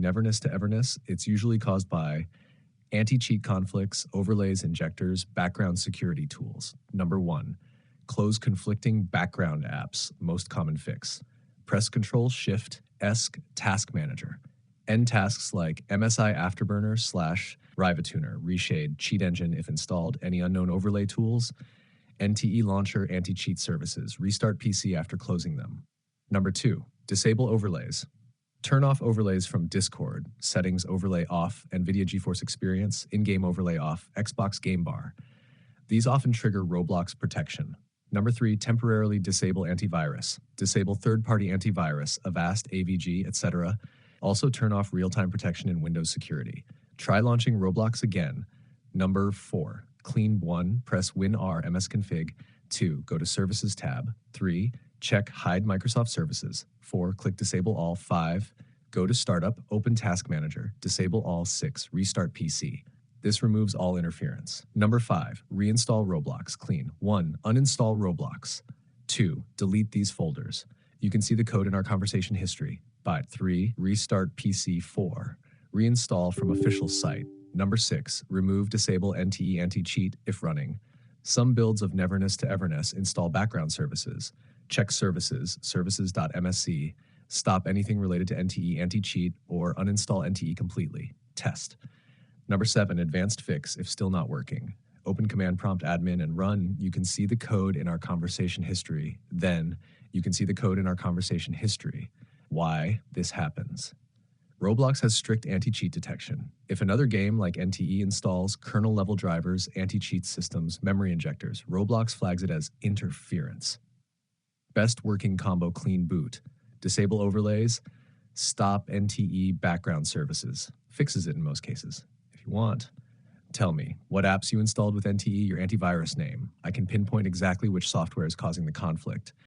Neverness to Everness, it's usually caused by anti-cheat conflicts, overlays, injectors, background security tools. Number 1, close conflicting background apps, most common fix. Press Ctrl-Shift-ESC Task Manager. End tasks like MSI Afterburner / Rivatuner, Reshade, Cheat Engine if installed, any unknown overlay tools, NTE Launcher anti-cheat services. Restart PC after closing them. Number 2, disable overlays. Turn off overlays from Discord, settings overlay off, NVIDIA GeForce Experience, in-game overlay off, Xbox Game Bar. These often trigger Roblox protection. Number 3, temporarily disable antivirus. Disable third-party antivirus, Avast, AVG, etc. Also turn off real-time protection in Windows security. Try launching Roblox again. Number 4, clean 1, press WinR msconfig. 2, go to Services tab. 3, check Hide Microsoft Services. 4, click Disable All. 5, go to Startup, open Task Manager. Disable All. 6, restart PC. This removes all interference. Number 5, reinstall Roblox. Clean. 1, uninstall Roblox. 2, delete these folders. You can see the code in our conversation history. But 3, restart PC. 4, reinstall from official site. Number 6, remove disable NTE anti-cheat if running. Some builds of Neverness to Everness install background services. Check services, services.msc, stop anything related to NTE anti-cheat, or uninstall NTE completely. Test. Number 7, advanced fix if still not working. Open command prompt admin and run. You can see the code in our conversation history. Then, you can see the code in our conversation history. Why this happens. Roblox has strict anti-cheat detection. If another game like NTE installs kernel-level drivers, anti-cheat systems, memory injectors, Roblox flags it as interference. Best working combo clean boot. Disable overlays. Stop NTE background services. Fixes it in most cases. If you want, tell me what apps you installed with NTE, your antivirus name. I can pinpoint exactly which software is causing the conflict.